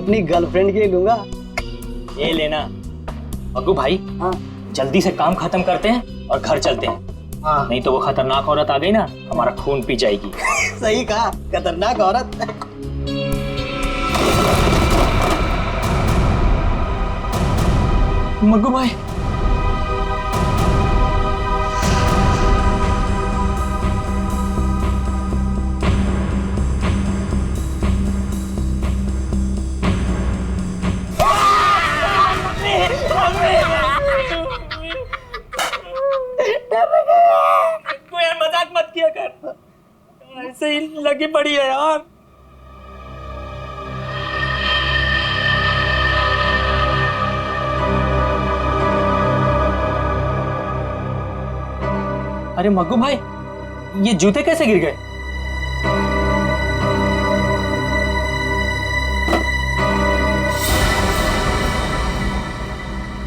अपनी गर्लफ्रेंड के लिए लूंगा। ये लेना मग्गू भाई। हाँ जल्दी से काम खत्म करते हैं और घर चलते हैं। हाँ नहीं तो वो खतरनाक औरत आ गई ना, हमारा खून पी जाएगी। सही कहा, खतरनाक औरत। मग्गू भाई यार मजाक मत किया कर, ऐसे ही लगी पड़ी है यार। अरे मग्गू भाई, ये जूते कैसे गिर गए?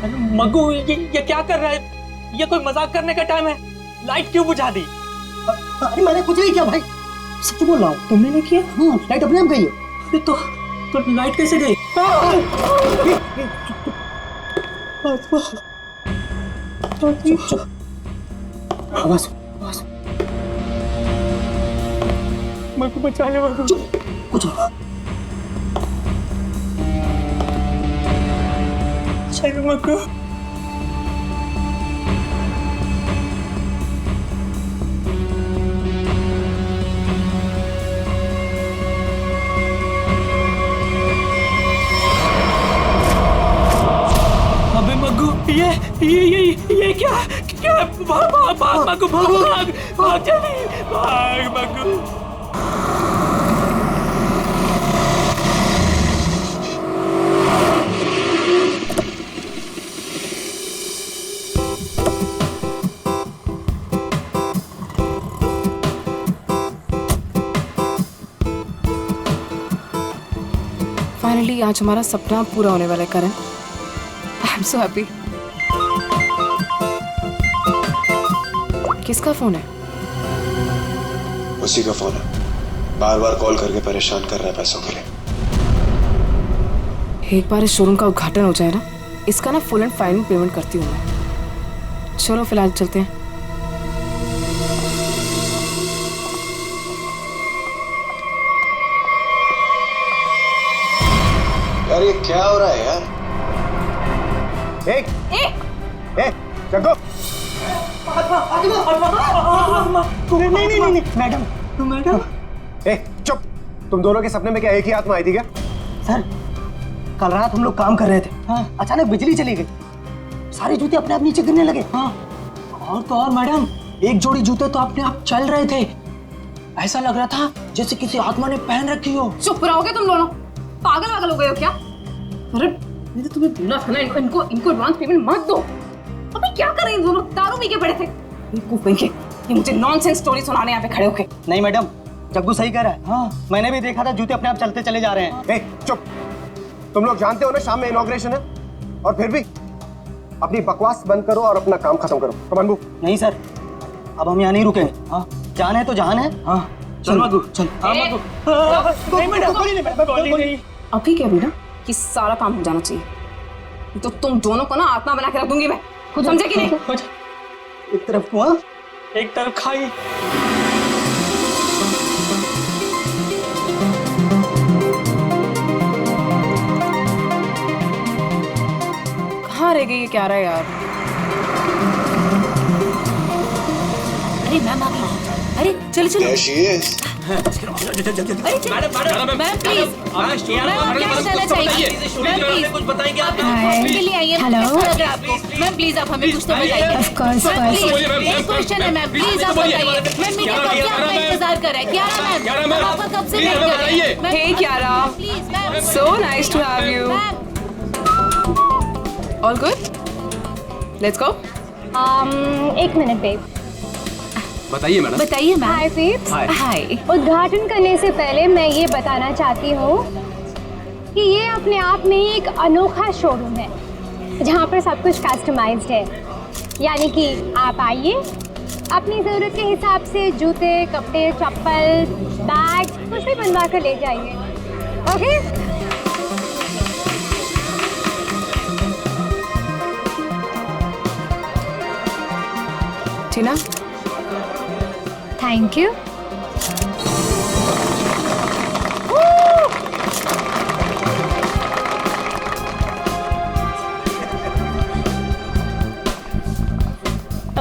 अरे मग्गू, ये क्या कर रहा है? ये कोई मजाक करने का टाइम है? लाइट क्यों बुझा दी? अरे मैंने कुछ नहीं किया भाई, सच बोल रहा हूँ। तुमने नहीं किया? हाँ, लाइट अपने आप गई है। अरे तो लाइट कैसे गई? आवाज मग्गू बचा ले मग्गू। कुछ अरे मग्गू, अबे मग्गू, ये क्या? भाग मग्गू, भाग जल्दी, भाग मग्गू। फाइनली आज हमारा सपना पूरा होने वाला है Karan. I am so happy. किसका फोन है? उसी का फोन है, बार बार कॉल करके परेशान कर रहा है पैसों के लिए। एक बार इस शोरूम का उद्घाटन हो जाए ना, इसका ना फुल एंड फाइनल पेमेंट करती हूँ मैं। चलो फिलहाल चलते हैं। यार ये क्या हो रहा है यार? जग्गू, नहीं मैडम। चुप। तुम दोनों के सपने में क्या एक ही आत्मा आई थी क्या? सर, कल रात हम लोग काम कर रहे थे। हाँ। अचानक बिजली चली गई, सारे जूते अपने आप नीचे गिरने लगे। हाँ। और तो और मैडम, एक जोड़ी जूते तो अपने आप चल रहे थे। ऐसा लग रहा था जैसे किसी आत्मा ने पहन रखी हो। चुप रहोगे तुम दोनों? पागल हो गए हो क्या? अरे मैंने तुम्हें बोला था ना, इनको एडवांस पेमेंट मत दो। अबे क्या कर रहे हैं दोनों? दारू पी के पड़े थे। ये मुझे नॉनसेंस स्टोरी सुनाने यहाँ पे खड़े होके। नहीं मैडम, जग्गू सही कह रहा है। हाँ, मैंने भी देखा था, जूते अपने आप चलते चले जा रहे हैं। चुप। तुम लोग जानते हो ना शाम में इनॉग्रेशन है, और फिर भी अपनी बकवास बंद करो और अपना काम खत्म करो। कमान मूव। नहीं सर, अब हम यहाँ नहीं रुकेंगे। हाँ, जान है तो जान है। हाँ चल मग्गू, चल। हाँ मग्गू। नहीं मैडम, अभी क्या भी ना कि सारा काम हो जाना चाहिए, तो तुम दोनों को ना आत्मा बना के रख दूंगी मैं। खुद समझे कि नहीं? एक तरफ कुआं, एक तरफ खाई। कहाँ रह गई ये क्या रहा है यार? अरे मैम आ गई। अरे चलो चलो। There she is. Ma'am please, ma'am क्या जाना चाहिए? मैम प्लीज कुछ बताएंगे आप? के लिए आइए। हेलो मैम प्लीज आप हमें कुछ तो बताइए। ऑफ कोर्स एक क्वेश्चन है मैम, प्लीज आप बताइए। मैम मीडिया कब से आपका इंतजार कर रहा है? क्यारा मैम, हम आपका कब से वेट कर रहे हैं? Hey Kiara, please ma'am. so nice to have you. All good? Let's go. एक मिनट बेब। बताइए मैडम। बताइए मैम। हाय बेब्स। हाय। उद्घाटन करने से पहले मैं ये बताना चाहती हूँ कि ये अपने आप में ही एक अनोखा शोरूम है जहाँ पर सब कुछ कस्टमाइज्ड है। यानी कि आप आइए, अपनी ज़रूरत के हिसाब से जूते, कपड़े, चप्पल, बैग कुछ भी बनवा कर ले जाइए। Okay? Tina. Thank you.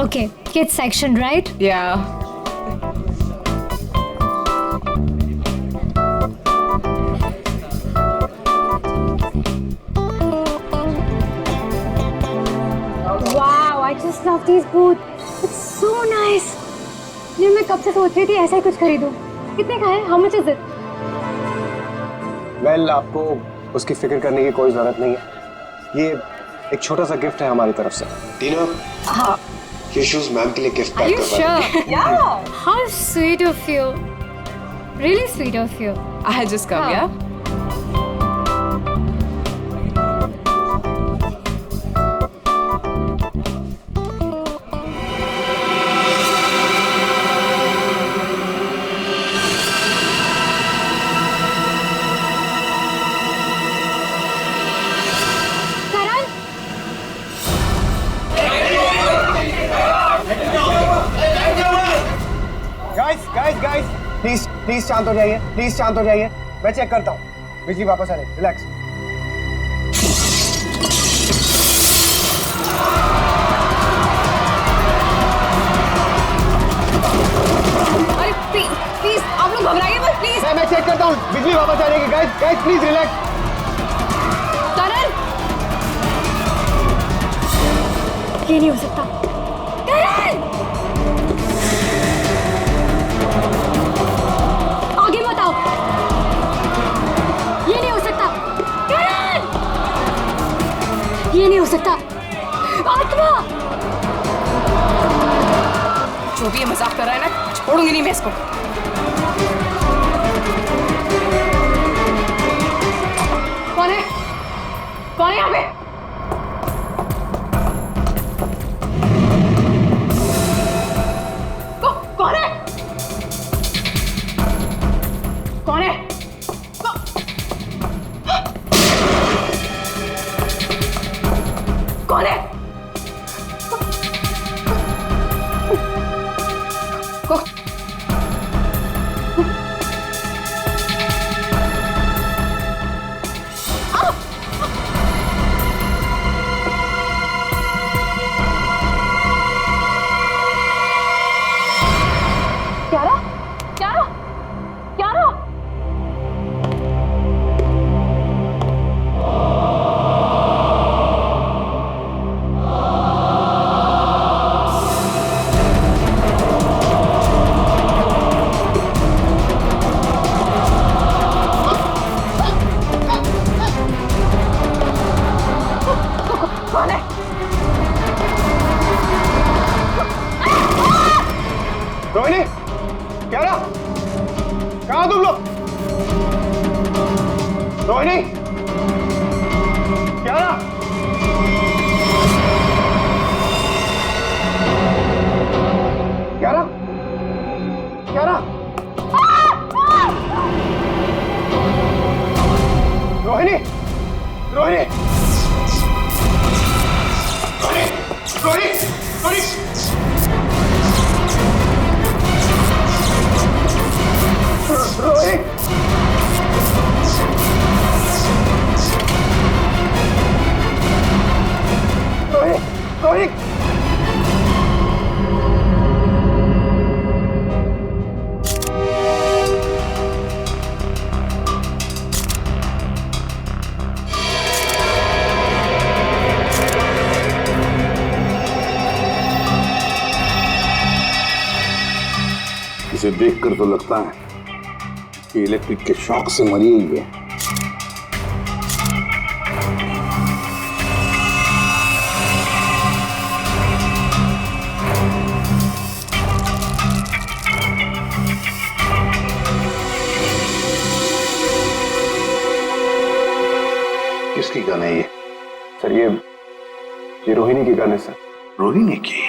Okay, kids section, right? Yeah. Wow, I just love these boots. It's so nice. ये मैं कब से सोच रही थी ऐसा ही कुछ खरीदूं। कितने का है? How much is it? Well, आपको उसकी फिक्र करने की कोई जरूरत नहीं है। ये एक छोटा सा गिफ्ट है हमारी तरफ से। टीना, हाँ। ये शूज मैम के लिए गिफ्ट Are पैक you करवा दो। sure? Yeah. How sweet of you. Really sweet of you. I had just come, हाँ. yeah? करण, गाइस, प्लीज शांत हो जाइए, प्लीज शांत हो जाइए। मैं चेक करता हूँ। बिजली वापस आ रही है, रिलैक्स। अरे प्लीज आप लोग घबराइए मत प्लीज। मैं चेक करता हूँ, बिजली वापस आ जाएगी। Guys please relax. करण, ये नहीं हो सकता। करण! आगे मत आओ। ये नहीं हो सकता। करण! ये नहीं हो सकता। आत्मा! जो भी ये मजाक कर रहा है ना, छोड़ूंगी नहीं मैं इसको। कौन है? कौन है यहाँ पे? कौन है? कौन है? कौन है? क्यारा? क्यारा? क्यारा? कौन है? रोहिणी, क्यारा, कहाँ तुम लोग? रोहिणी, क्यारा, क्यारा, क्यारा, रोहिणी, रोहिणी, रोहिणी, रोहिणी, रोहिणी। रोहित, रोहित, रोहित। इसे देखकर तो लगता है कि इलेक्ट्रिक के शॉक से मरी हुई है। किसकी गन है ये? सर ये रोहिणी की गन है सर। रोहिणी की?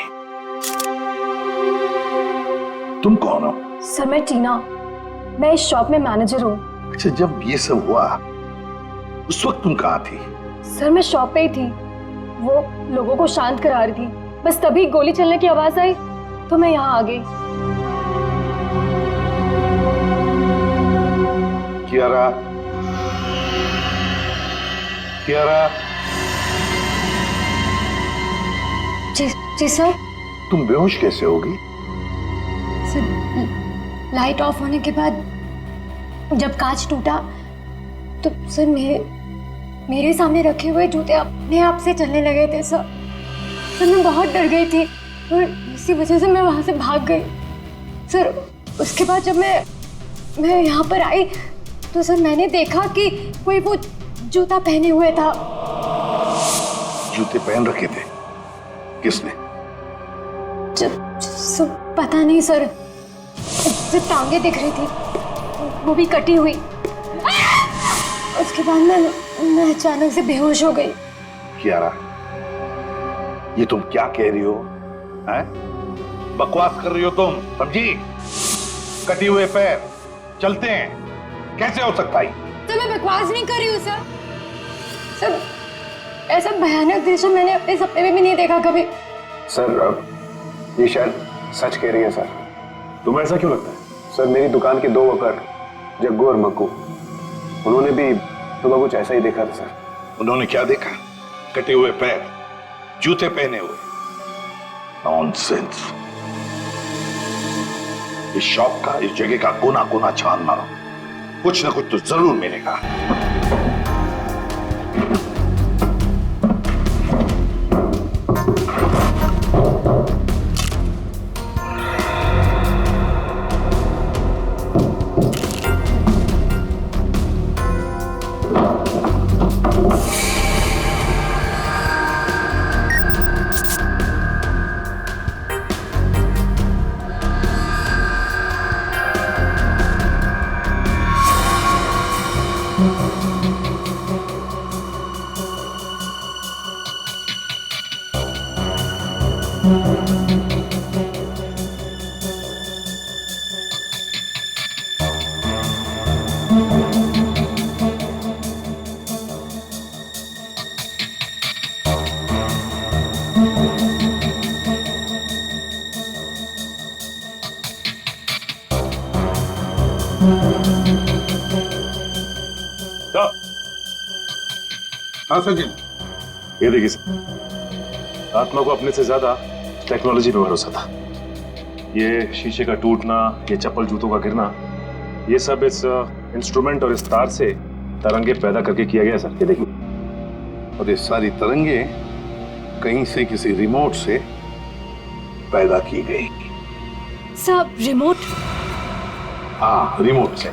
तुम कौन हो? सर मैं टीना, मैं इस शॉप में मैनेजर हूँ। अच्छा, जब ये सब हुआ उस वक्त तुम कहाँ थी? सर मैं शॉप पे ही थी, वो लोगों को शांत करा रही थी, बस तभी गोली चलने की आवाज आई, तो मैं यहाँ आ गई। कियारा, कियारा, जी सर। तुम बेहोश कैसे होगी? सर लाइट ऑफ होने के बाद जब कांच टूटा तो सर मेरे सामने रखे हुए जूते अपने आप से चलने लगे थे सर। मैं बहुत डर गई थी और इसी वजह से मैं वहां से भाग गई सर। उसके बाद जब मैं यहाँ पर आई तो सर मैंने देखा कि कोई वो जूता पहने हुए था। जूते पहन रखे थे? किसने? सब पता नहीं सर, सिर्फ टांगे दिख रही थी, वो भी कटी हुई। उसके बाद मैं अचानक से बेहोश हो गई। कियारा, ये तुम क्या कह रही हो? हैं? बकवास कर रही हो तुम, समझी? कटी हुए पैर चलते हैं, कैसे हो सकता है? तो मैं बकवास नहीं कर रही हूँ सर। सर ऐसा भयानक दृश्य मैंने अपने सपने में भी नहीं देखा कभी। सर ये शायद सच कह रही है सर। तुम्हें ऐसा क्यों लगता है? सर मेरी दुकान के 2 वर्कर जग्गू और मक्कू, उन्होंने भी सुबह कुछ ऐसा ही देखा था सर। उन्होंने क्या देखा? कटे हुए पैर, जूते पहने हुए? नॉनसेंस। इस शॉप का, इस जगह का कोना कोना छान मारो, कुछ ना कुछ तो जरूर मिलेगा। हाँ सचिन, ये देखिए सर, आत्मा को अपने से ज्यादा टेक्नोलॉजी पे भरोसा था। ये शीशे का टूटना, ये चप्पल जूतों का गिरना, ये सब इस इंस्ट्रूमेंट और इस तार से तरंगे पैदा करके किया गया सर। ये देखिए। और ये सारी तरंगे कहीं से किसी रिमोट से पैदा की गई। Sir remote? हाँ, रिमोट से।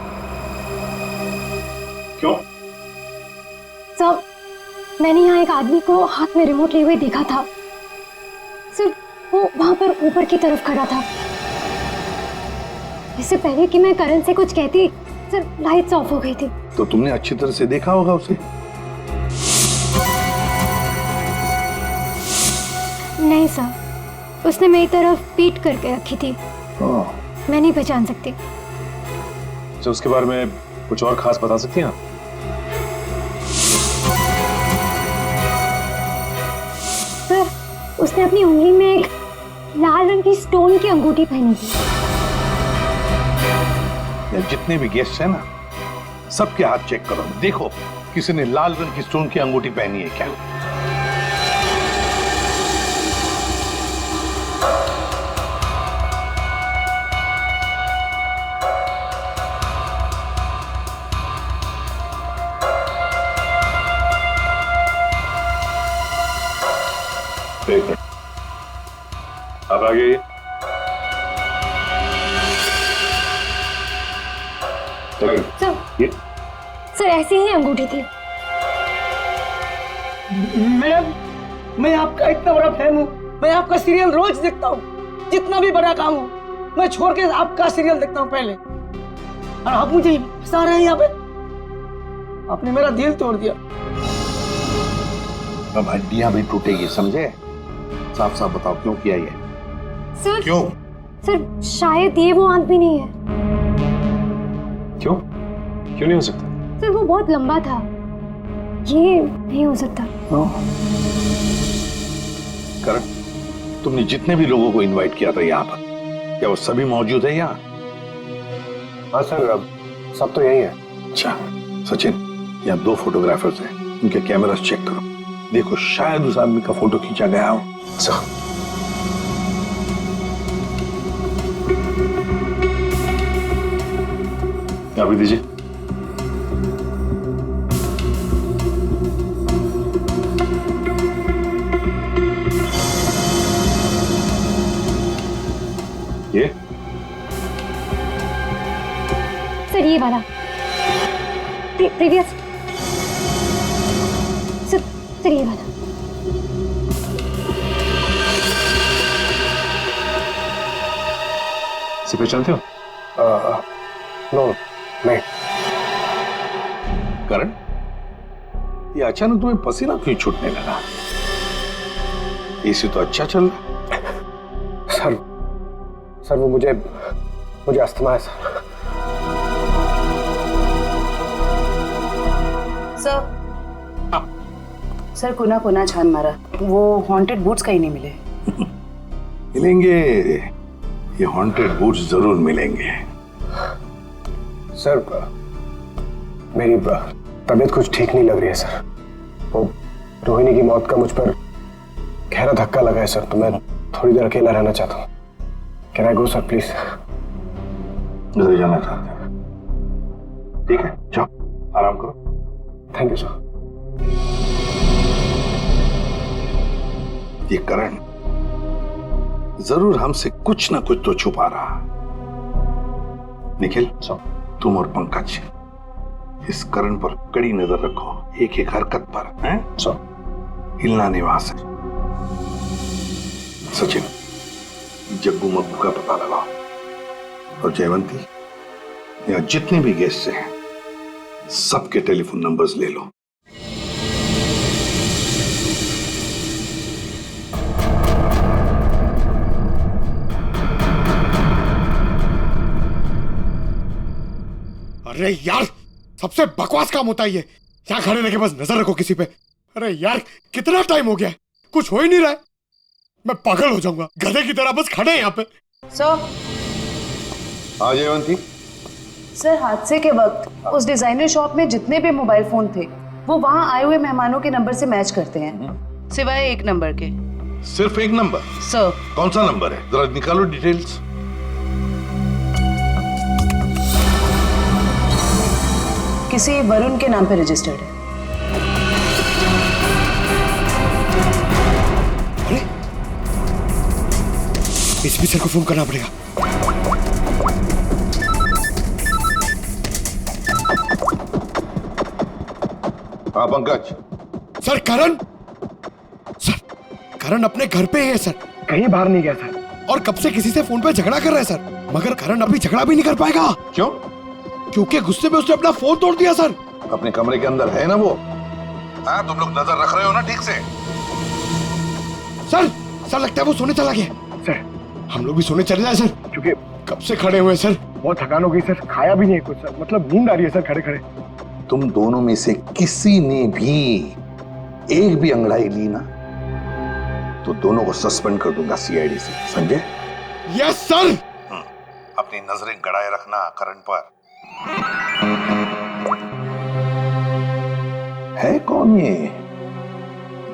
क्यों? सर मैंने यहाँ एक आदमी को हाथ में रिमोट लिए हुए देखा था सर। वो वहां पर ऊपर की तरफ खड़ा था। इससे पहले कि मैं करण से कुछ कहती सर लाइट्स ऑफ हो गई थी। तो तुमने अच्छी तरह से देखा होगा उसे? नहीं सर, उसने मेरी तरफ पीठ करके रखी थी। मैं नहीं पहचान सकती। तो उसके बारे में कुछ और खास बता सकती हैं आप? सर उसने अपनी उंगली में एक लाल रंग की स्टोन की अंगूठी पहनी थी। जितने भी गेस्ट हैं ना, सबके हाथ चेक करो, देखो किसी ने लाल रंग की स्टोन की अंगूठी पहनी है क्या? अब आगे सर ऐसी ही अंगूठी थी। मैडम, मैं आपका इतना बड़ा फैन हूँ। मैं आपका सीरियल रोज देखता हूँ, जितना भी बड़ा काम हो मैं छोड़ के आपका सीरियल देखता हूँ पहले। और आप मुझे फंसा रहे हैं यहाँ पे। आपने मेरा दिल तोड़ दिया। अब हड्डियां भी टूटेगी, समझे? साफ साफ बताओ क्यों किया ये? सर क्यों? सर शायद ये वो आदमी नहीं है। क्यों? क्यों नहीं हो सकता? सर वो बहुत लंबा था, ये नहीं हो सकता। करण, तुमने जितने भी लोगों को इनवाइट किया था यहाँ पर, क्या वो सभी मौजूद है यहाँ? हाँ सर, अब सब तो यही है। अच्छा सचिन, यहाँ 2 फोटोग्राफर्स हैं, उनके कैमरास चेक करो, देखो शायद उस आदमी का फोटो खींचा गया हो। सर अभी दीजिए। ये सर ये वाला प्रीवियस सर ये वाला। इसे पहचानते हो? नो नहीं। करण, ये अचानक तुम्हें पसीना क्यों छूटने लगा? एसी तो अच्छा चल रहा। सर वो मुझे अस्थमा है सर। सर कोना छान मारा, वो हॉन्टेड बूट्स कहीं नहीं मिले। मिलेंगे, ये हॉन्टेड बूट्स जरूर मिलेंगे। सर मेरी तबीयत कुछ ठीक नहीं लग रही है सर। वो रोहिणी की मौत का मुझ पर गहरा धक्का लगा है सर, तो मैं थोड़ी देर अकेला रहना चाहता हूँ। Can I go sir please? घर जाना चाहते हो? ठीक है, जाओ आराम करो। Thank you sir. ये करण जरूर हमसे कुछ ना कुछ तो छुपा रहा। निखिल, तुम और पंकज इस करण पर कड़ी नजर रखो, एक एक हरकत पर, हैं? हिलना नहीं वहां से। सचिन, जग्गू मग्गू का पता लगाओ, और जयवंती, यहाँ जितने भी गेस्ट हैं सबके टेलीफोन नंबर्स ले लो। अरे यार, सबसे बकवास काम होता है ये। यहाँ खड़े रह के बस नजर रखो किसी पे। अरे यार, कितना टाइम हो गया है, कुछ हो ही नहीं रहा है। मैं पागल हो जाऊंगा, गधे की तरह बस खड़े हैं यहाँ पे। सर हाँ जयवंती। सर हादसे के वक्त उस डिजाइनर शॉप में जितने भी मोबाइल फोन थे वो वहाँ आए हुए मेहमानों के नंबर से मैच करते हैं, सिवाय एक नंबर के। सिर्फ एक नंबर? सर कौन सा नंबर है, जरा निकालो डिटेल्स। किसी वरुण के नाम पे रजिस्टर्ड है। अरे एसपी सर को फोन करना पड़ेगा। हाँ पंकज। सर करण अपने घर पे है सर, कहीं बाहर नहीं गया सर। और कब से किसी से फोन पे झगड़ा कर रहा है सर, मगर करण अभी झगड़ा भी नहीं कर पाएगा। क्यों? क्योंकि गुस्से में उसने अपना फोन तोड़ दिया सर। अपने कमरे के अंदर है ना वो? हाँ, तुम लोग नजर रख रहे हो ना ठीक से? सर लगता है वो सोने चला गया। सर हम लोग भी सोने चले जाए सर, क्योंकि कब से खड़े हुए सर, बहुत थकान हो गई सर, खाया भी नहीं कुछ सर, मतलब नींद आ रही है सर खड़े खड़े। तुम दोनों में से किसी ने भी एक भी अंगड़ाई ली ना तो दोनों को सस्पेंड कर दूंगा सीआईडी से, समझे? Yes sir. अपनी नजरें गड़ाए रखना करण पर। है कौन ये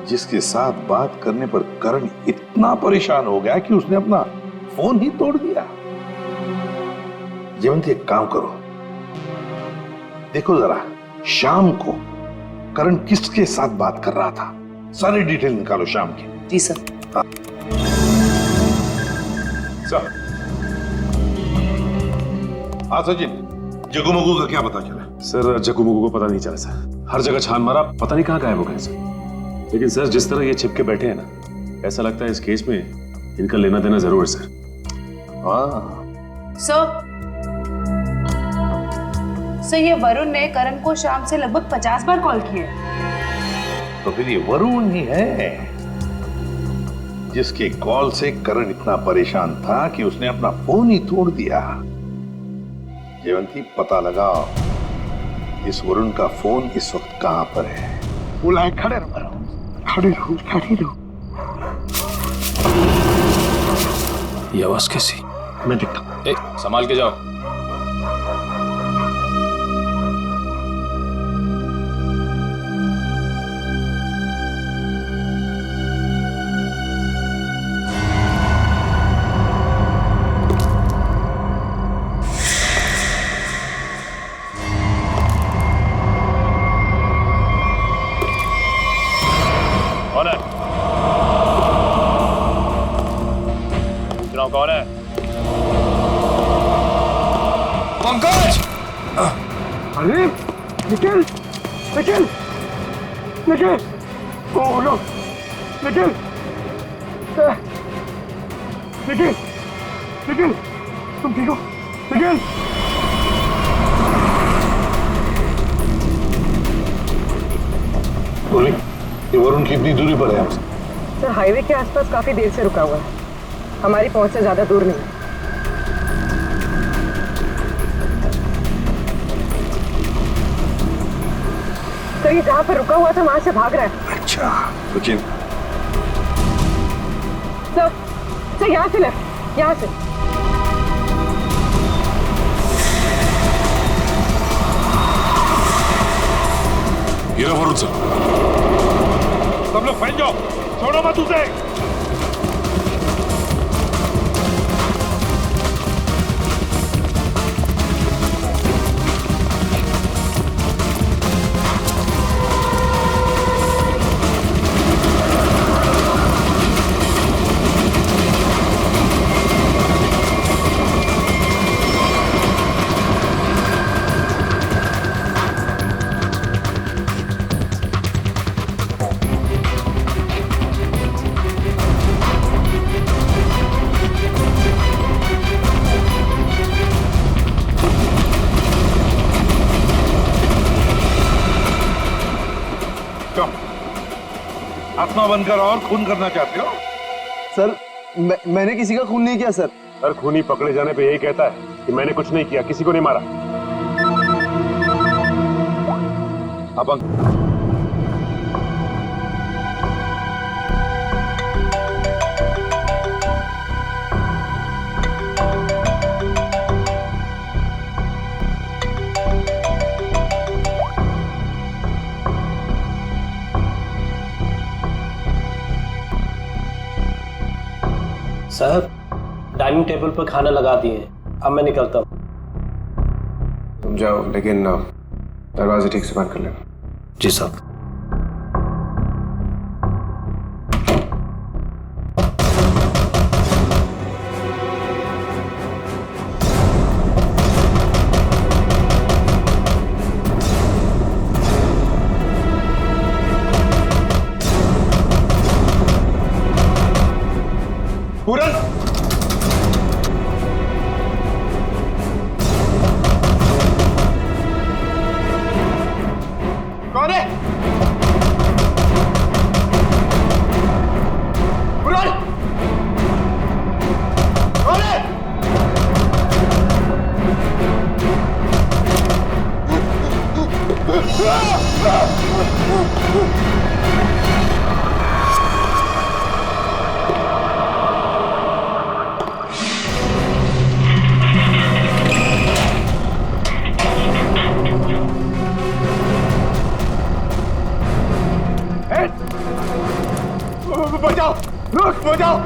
जिसके साथ बात करने पर करण इतना परेशान हो गया कि उसने अपना फोन ही तोड़ दिया? जयवंती, एक काम करो, देखो जरा शाम को करण किसके साथ बात कर रहा था, सारी डिटेल निकालो शाम की। जी सर। सर। हाँ सचिन, जग्गू मग्गू का क्या पता चला? सर जग्गू मग्गू को पता नहीं चला सर, हर जगह छान मारा, पता नहीं कहाँ गायब हो गए सर। लेकिन सर जिस तरह ये छिपके बैठे हैं ना, ऐसा लगता है इस केस में इनका लेना देना जरूर है सर। सर ये वरुण ने करण को शाम से लगभग 50 बार कॉल किए। तो फिर ये वरुण ही है जिसके कॉल से करण इतना परेशान था कि उसने अपना फोन ही तोड़ दिया। जयवंती, पता लगाओ इस वरुण का फोन इस वक्त कहां पर है। बुलाए, खड़े रहो। ये आवाज कैसी? मैं देखता हूँ। ए, संभाल के जाओ। कौन है? कौन है? पंकज! अरे निखिल, निखिल, निखिल, ओह नो, निखिल, निखिल, निखिल, तुम ठीक हो? निखिल, बोली, ये वरुण कितनी दूरी पर है आपसे? सर हाईवे के आसपास काफी देर से रुका हुआ है, हमारी पहुंच से ज्यादा दूर नहीं। सर ये जहाँ पर रुका हुआ था वहां से भाग रहा है। अच्छा, लेकिन सर यहाँ से लेफ्ट, यहाँ से। ये रहा वरुण सर। सब लोग फैल जाओ, छोड़ो मत उसे। आत्मा बनकर और खून करना चाहते हो? सर मैंने किसी का खून नहीं किया सर। सर खूनी पकड़े जाने पे यही कहता है कि मैंने कुछ नहीं किया, किसी को नहीं मारा। अब साहब डाइनिंग टेबल पर खाना लगा दिए हैं, अब मैं निकलता हूँ। तुम जाओ, लेकिन दरवाजे ठीक से बंद कर लेना। जी साहब। पूरन, कौन है? पूरन, कौन है? बचाओ, रुक, बचाओ,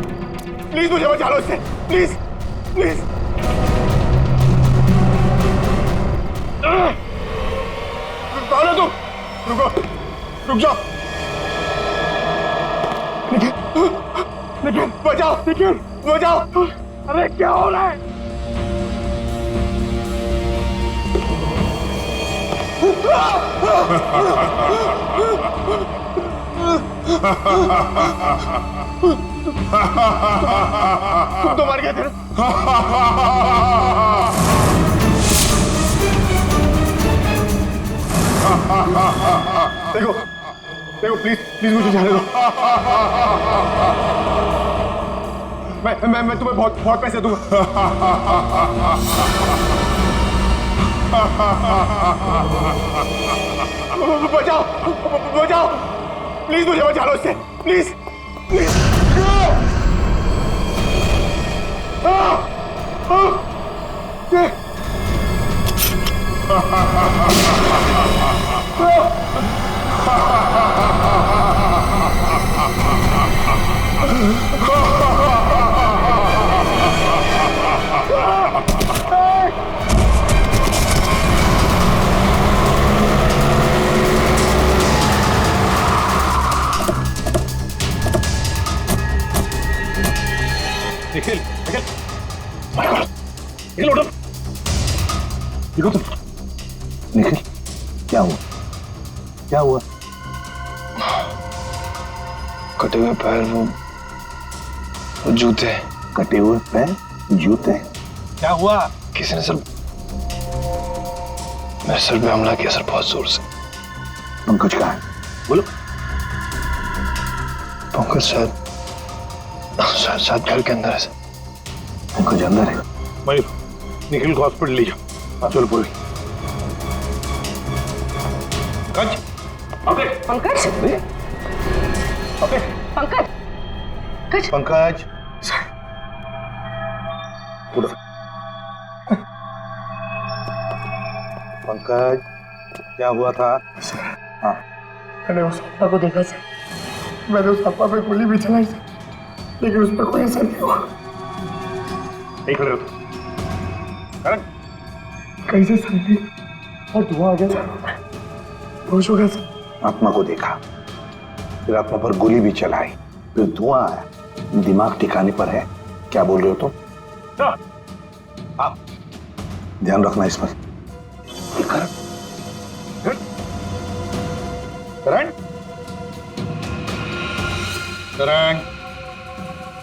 प्लीज मुझे बचा लो इससे, प्लीज, प्लीज। कौन है तुम? रुको, रुक जाओ। निखिल, निखिल, बचाओ, निखिल, बचाओ। अरे क्या हो रहा है? तुम तो मर गए थे। देखो, देखो, प्लीज, प्लीज मुझे जाने दो। मैं तुम्हें बहुत बहुत पैसे दूंगा। बचाओ, बचाओ, प्लीज मुझे बचा लो इससे, please, please. Nikhil Nikhil my God Nikhil उठो देखो तुम निखिल क्या हुआ क्या हुआ कटे हुए पैर वो जूते कटे हुए पैर जूते क्या हुआ किसी ने सर मेरे सर पे हमला किया सर बहुत जोर से पंकज कहाँ है बोलो पंकज शायद घर के अंदर है सर पंकज अंदर है मयूर निखिल को हॉस्पिटल ले जाओ चलो पूरी पंकज अबे पंकज अबे पंकज पंकज उठो पंकज क्या हुआ था हाँ मैंने उस अप्पा को देखा सर मैंने उस अप्पा पे गोली भी चलाई सर लेकिन उस पर कोई असर नहीं हुआ नहीं खड़े रहो करण कैसे सर नहीं और धुआं आ गया सर होश हो गया सर आत्मा को देखा फिर आत्मा पर गोली भी चलाई फिर धुआं आया दिमाग ठिकाने पर है क्या बोल रहे हो तुम आप ध्यान रखना इस पर करण करण करण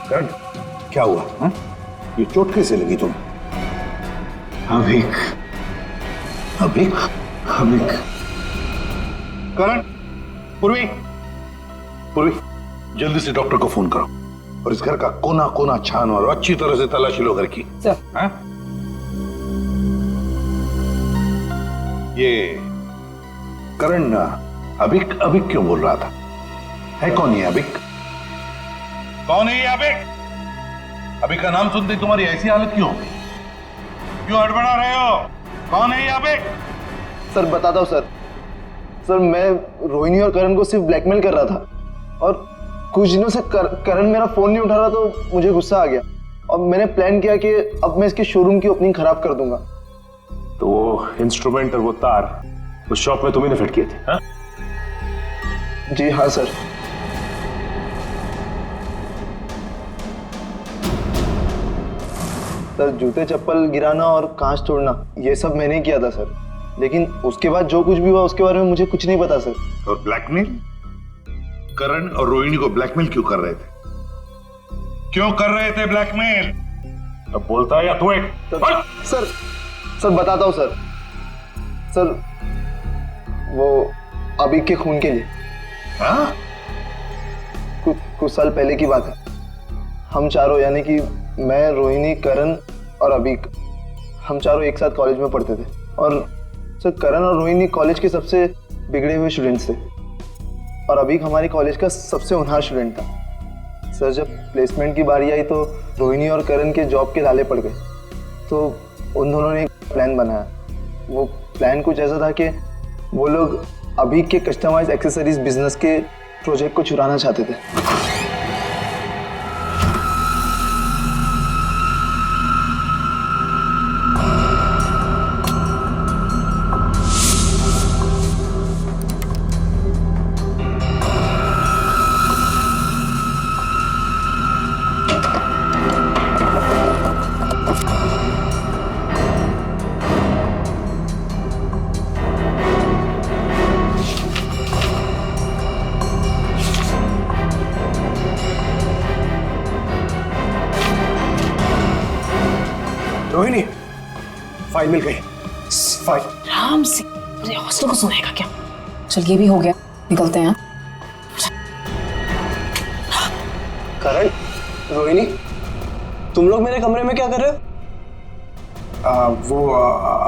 करण क्या हुआ हा? ये चोट कैसे लगी तुम अभिक अभिक अभिक करण पूर्वी पूर्वी जल्दी से डॉक्टर को फोन करो और इस घर का कोना कोना छान और अच्छी तरह से तलाशी लो घर की सर हाँ? ये करण अभिक अभिक क्यों बोल रहा था है कौन ये अभिक कौन है ये अभिक अभिक का नाम सुनते ही तुम्हारी ऐसी हालत क्यों हो गई क्यों हड़बड़ा रहे हो कौन है ये अभिक सर बताता हूँ सर मैं रोहिणी और करण को सिर्फ ब्लैकमेल कर रहा था और कुछ दिनों से करण मेरा फोन नहीं उठा रहा तो मुझे गुस्सा आ गया और मैंने प्लान किया कि अब मैं इसके शोरूम की ओपनिंग खराब कर दूंगा। तो वो इंस्ट्रूमेंट और वो तार उस शॉप में तुम्ही ने फिट किए थे हाँ? जी हाँ सर। सर जूते चप्पल गिराना और कांच तोड़ना ये सब मैंने किया था सर लेकिन उसके बाद जो कुछ भी हुआ उसके बारे में मुझे कुछ नहीं पता सर। और ब्लैकमेल करण और रोहिणी को ब्लैकमेल क्यों कर रहे थे क्यों कर रहे थे ब्लैकमेल अब बोलता है या तू एक सर बताता हूँ सर वो अभी के खून के लिए हाँ? कुछ साल पहले की बात है हम चारों यानी कि मैं रोहिणी करण और अभिक हम चारों एक साथ कॉलेज में पढ़ते थे और सर करण और रोहिणी कॉलेज के सबसे बिगड़े हुए स्टूडेंट्स थे और अभिक हमारे कॉलेज का सबसे होनहार स्टूडेंट था। सर जब प्लेसमेंट की बारी आई तो रोहिणी और करण के जॉब के लाले पड़ गए तो उन दोनों ने एक प्लान बनाया। वो प्लान कुछ ऐसा था कि वो लोग अभिक के कस्टमाइज एक्सेसरीज बिजनेस के प्रोजेक्ट को चुराना चाहते थे। रोहिणी फाइल मिल गई फाइल आराम से मुझे हॉस्टल को सुनाएगा क्या चल ये भी हो गया निकलते हैं करण रोहिणी तुम लोग मेरे कमरे में क्या कर रहे हो?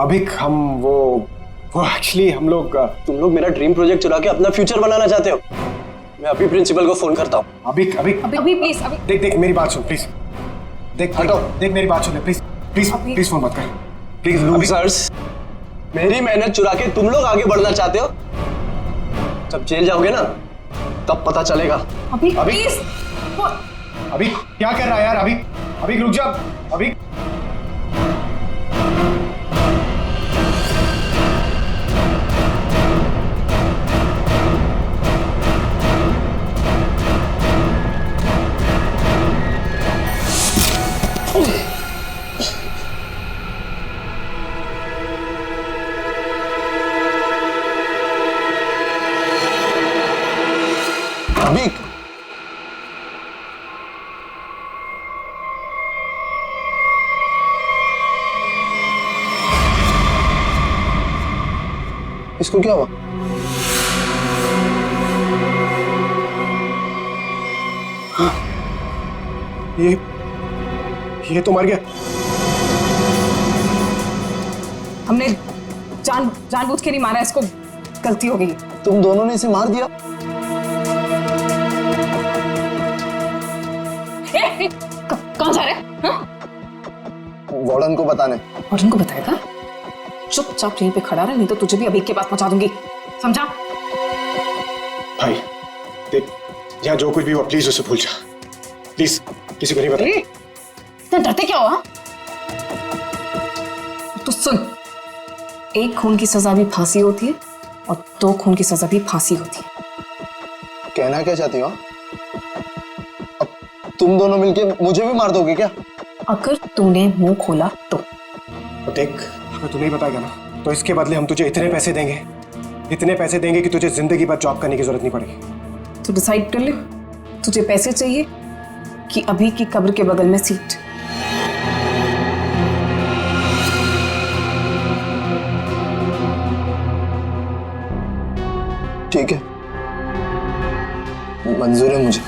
अभिक हम वो एक्चुअली हम लोग तुम लोग मेरा ड्रीम प्रोजेक्ट चुरा के अपना फ्यूचर बनाना चाहते हो। मैं अभी प्रिंसिपल को फोन करता हूँ। अभिक अभी प्लीज अभी देख मेरी बात सुन प्लीज देख मेरी बात सुन प्लीज प्लीज फोन मत कर प्लीज सर मेरी मेहनत चुरा के तुम लोग आगे बढ़ना चाहते हो जब जेल जाओगे ना तब पता चलेगा। अभी प्लीज अभी क्या कर रहा है यार अभी रुक जा अभी इसको क्या हुआ? ये तो मर गया। हमने जानबूझ के नहीं मारा इसको, गलती हो गई। तुम दोनों ने इसे मार दिया? कहाँ जा रहे हैं? वार्डन को बताने। वार्डन को बताएगा? चुपचाप यहीं पे खड़ा रहे, नहीं तो तुझे भी अभी के पास पहुंचा दूंगी, समझा? भाई देख, यहाँ जो कुछ भी हुआ प्लीज उसे भूल जा, प्लीज किसी को नहीं बता। इतना डरते क्या हुआ? तो सुन, एक खून की सजा भी फांसी होती है और 2 खून की सजा भी फांसी होती है। कहना क्या चाहती हो? अब तुम दोनों मिलके मुझे भी मार दोगे क्या? अगर तूने मुंह खोला तो देख, अगर तू नहीं बताएगा ना तो इसके बदले हम तुझे इतने पैसे देंगे कि तुझे जिंदगी भर जॉब करने की जरूरत नहीं पड़ेगी। तो डिसाइड कर ले, तुझे पैसे चाहिए कि अभी की कब्र के बगल में सीट? ठीक है, मंजूर है मुझे।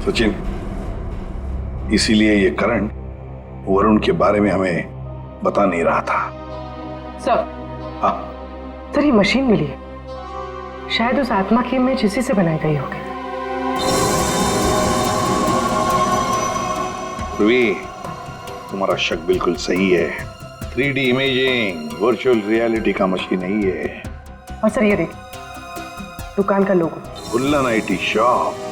सचिन, इसीलिए ये करण वरुण के बारे में हमें बता नहीं रहा था। सर, हाँ सर ये मशीन मिली है, शायद उस आत्मा की इमेज इसी से बनाई गई होगी। ध्रुवी, तुम्हारा शक बिल्कुल सही है। 3D इमेजिंग वर्चुअल रियलिटी का मशीन नहीं है। और सर ये देखिए, दुकान का लोगो। गुल्लन IT शॉप।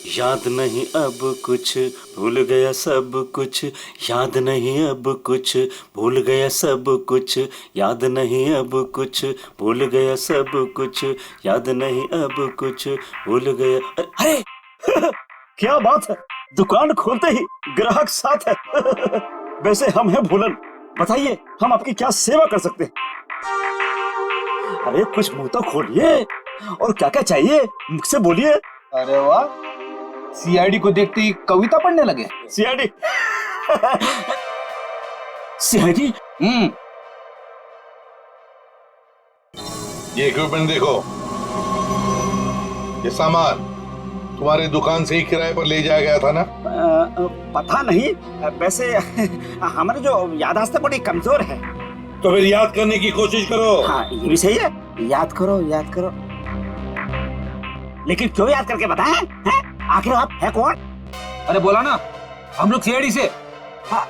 याद नहीं अब कुछ, भूल गया सब कुछ, याद नहीं अब कुछ, भूल गया सब कुछ, याद नहीं अब कुछ, भूल गया सब कुछ, याद नहीं अब कुछ, भूल गया। अरे क्या बात है, दुकान खोलते ही ग्राहक साथ है। वैसे हम हैं भूलन, बताइए हम आपकी क्या सेवा कर सकते हैं? अरे कुछ मुंह तो खोलिए, और क्या क्या चाहिए मुझसे बोलिए। अरे वाह, CID को देखते ही कविता पढ़ने लगे। CID? CID? ये इक्विपमेंट देखो, ये सामान तुम्हारी दुकान से ही किराए पर ले जाया गया था ना? पता नहीं, वैसे हमारे जो याददाश्त बड़ी कमजोर है। तो फिर याद करने की कोशिश करो। हाँ ये भी सही है, याद करो याद करो। लेकिन क्यों याद करके बताएं? हैं? आखिर आप है कौन? अरे बोला ना, हम लोग CID से। हाँ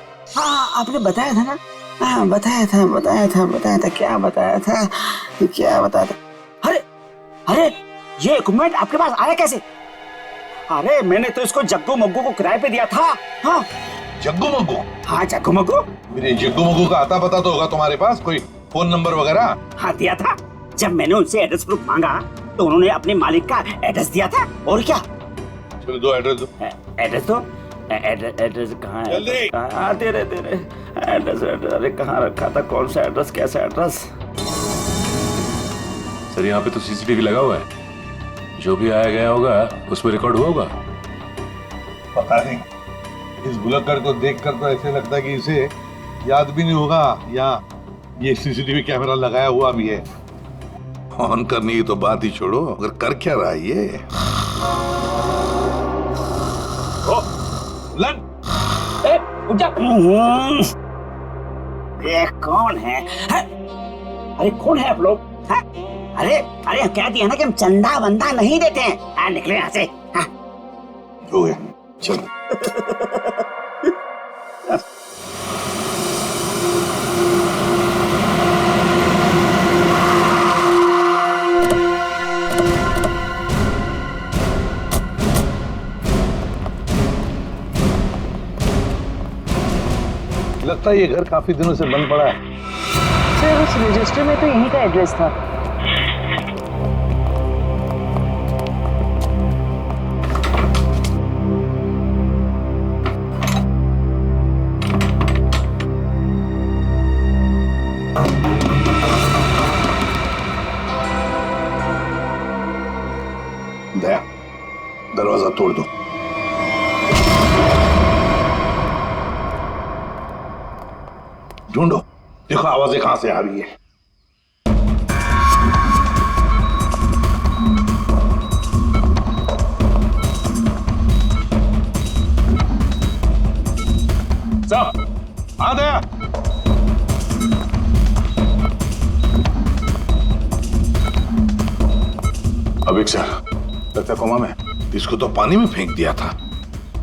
आपने बताया था ना। हाँ बताया था क्या बताया था? अरे ये इक्विपमेंट आपके पास आया कैसे? अरे मैंने तो इसको जग्गू मग्गू को किराए पे दिया था। हाँ जग्गू मग्गू? हाँ जग्गू मग्गू। मेरे जग्गू मग्गू का आता पता तो होगा तुम्हारे पास, कोई फोन नंबर वगैरह? हाँ दिया था, जब मैंने उनसे एड्रेस प्रूफ मांगा तो उन्होंने अपने मालिक का एड्रेस दिया था। और क्या? चलो दो एड्रेस दो। एड्रेस दो। एड्रेस कहाँ है? जल्दी। हाँ दे रहे एड्रेस। अरे कहाँ रखा था, कौन सा एड्रेस, कैसा एड्रेस? सर यहाँ पे तो CCTV लगा हुआ है, जो भी आया गया होगा उसमें रिकॉर्ड हुआ होगा। पता नहीं, इस भुलक्कड़ को देखकर तो ऐसे लगता है कि इसे याद भी नहीं होगा, या ये CCTV कैमरा लगाया हुआ भी है। ऑन करने की तो बात ही छोड़ो, अगर कर क्या रहा है ये? लन! ये कौन है? अरे कौन है आप लोग? अरे कह दिया ना कि हम चंदा वंदा नहीं देते हैं। निकले यहाँ से। हो गया, चलो। लगता है ये घर काफी दिनों से बंद पड़ा है। सर उस रजिस्टर में तो यहीं का एड्रेस था। दरवाजा तोड़ दो। ढूंढो, देखो आवाजें कहां से आ रही है। साहब, आ गया। अभिक सर, लगता है कोमा में। इसको तो पानी में फेंक दिया था,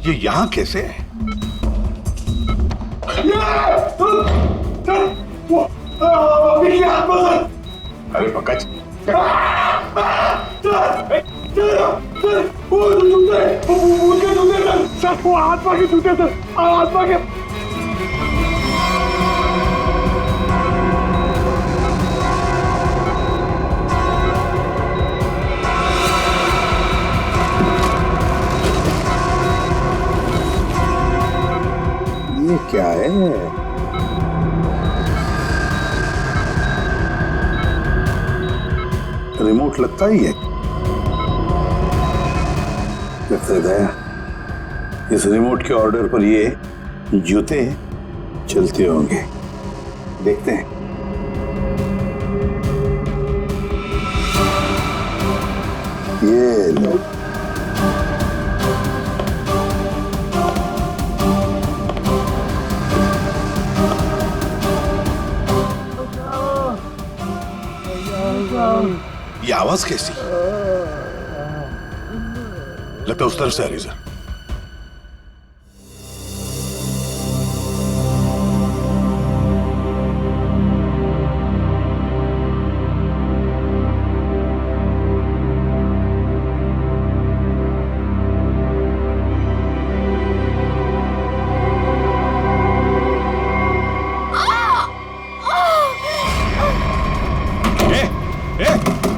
ये यहां कैसे है? अरे पंकज, सर वो आत्मा के जूते सर, आत्मा के। ये क्या है? रिमोट लगता ही है। लगता है दया, इस रिमोट के ऑर्डर पर ये जूते चलते होंगे। देखते हैं। ये लो। ये आवाज कैसी? लगता है उस तरफ से आ रही सर।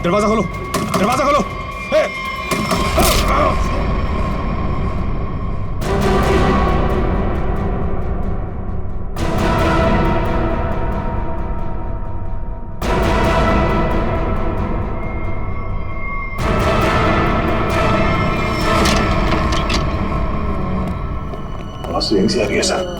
दरवाजा खोलो, दरवाजा खोलो। आवाज यहीं से आ रही है सर।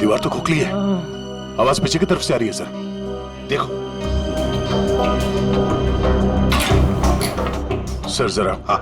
दीवार तो खोखली है, आवाज पीछे की तरफ से आ रही है सर। देखो सर जरा। हाँ,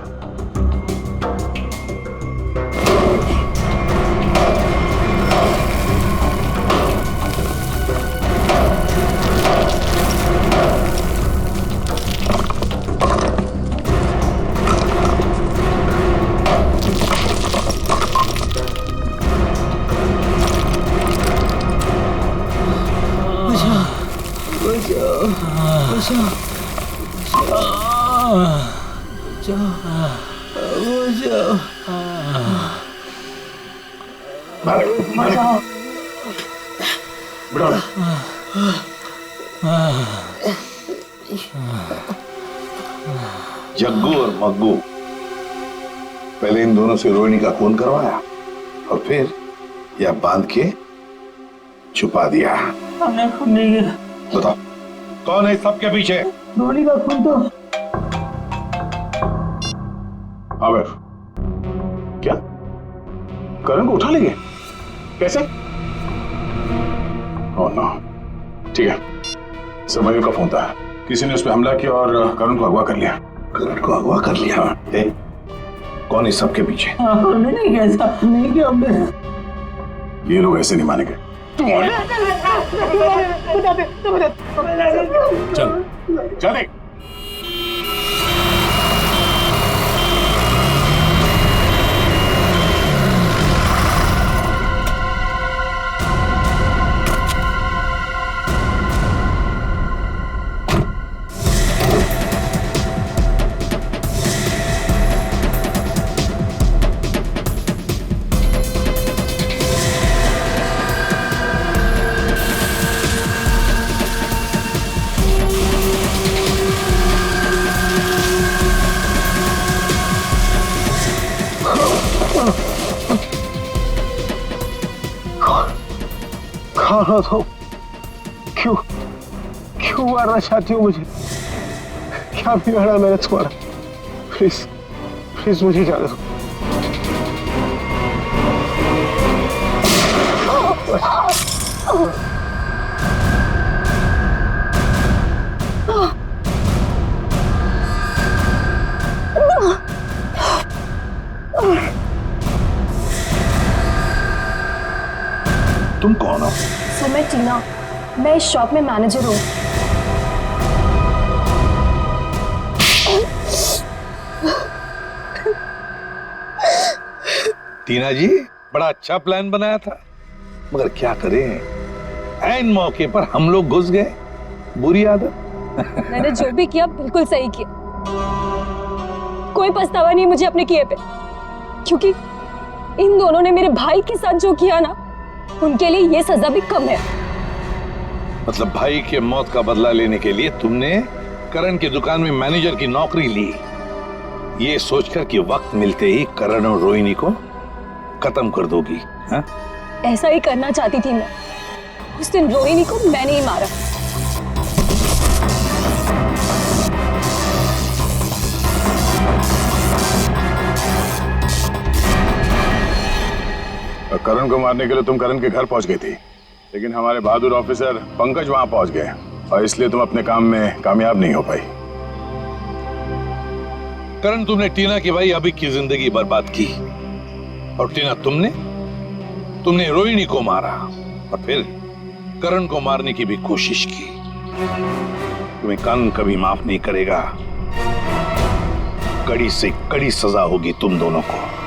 जग्गू और मग्गू, पहले इन दोनों से रोहिणी का खून करवाया और फिर यह बांध के छुपा दिया। हमने खून नहीं किया। बताओ कौन है इस सब के पीछे? रोहिणी का खून तो आमिर, क्या करण को उठा लेंगे? कैसे? Oh no. ठीक है, समझो का फोन था, किसी ने उस पर हमला किया और करण को अगवा कर लिया। करण को अगवा कर लिया? कौन इस सब के पीछे? हमने नहीं किया, ऐसा नहीं किया हमने। ये लोग ऐसे नहीं मानेंगे। चल चल। खाना तो क्यों क्यों मारना चाहती हो मुझे? क्या बिगाड़ा मैंने तुम्हारा? प्लीज प्लीज मुझे जाने दो। तुम कौन हो? सर मैं टीना, मैं इस शॉप में मैनेजर हूँ। टीना जी, बड़ा अच्छा प्लान बनाया था, मगर क्या करें, ऐन मौके पर हम लोग घुस गए। बुरी आदत। मैंने जो भी किया बिल्कुल सही किया, कोई पछतावा नहीं मुझे अपने किए पे, क्योंकि इन दोनों ने मेरे भाई के साथ जो किया ना, उनके लिए ये सजा भी कम है। मतलब भाई के मौत का बदला लेने के लिए तुमने करण की दुकान में मैनेजर की नौकरी ली, ये सोचकर कि वक्त मिलते ही करण और रोहिणी को खत्म कर दोगी, हाँ? ऐसा ही करना चाहती थी मैं। उस दिन रोहिणी को मैंने ही मारा। करण को मारने के लिए तुम करण के घर पहुंच गई थी, लेकिन हमारे बहादुर ऑफिसर पंकज वहां पहुंच गए और इसलिए तुम अपने काम में कामयाब नहीं हो पाई। करण, तुमने टीना की भाई अभी की जिंदगी बर्बाद की, और टीना तुमने रोहिणी को मारा और फिर करण को मारने की भी कोशिश की। तुम्हें कानून कभी माफ नहीं करेगा, कड़ी से कड़ी सजा होगी तुम दोनों को।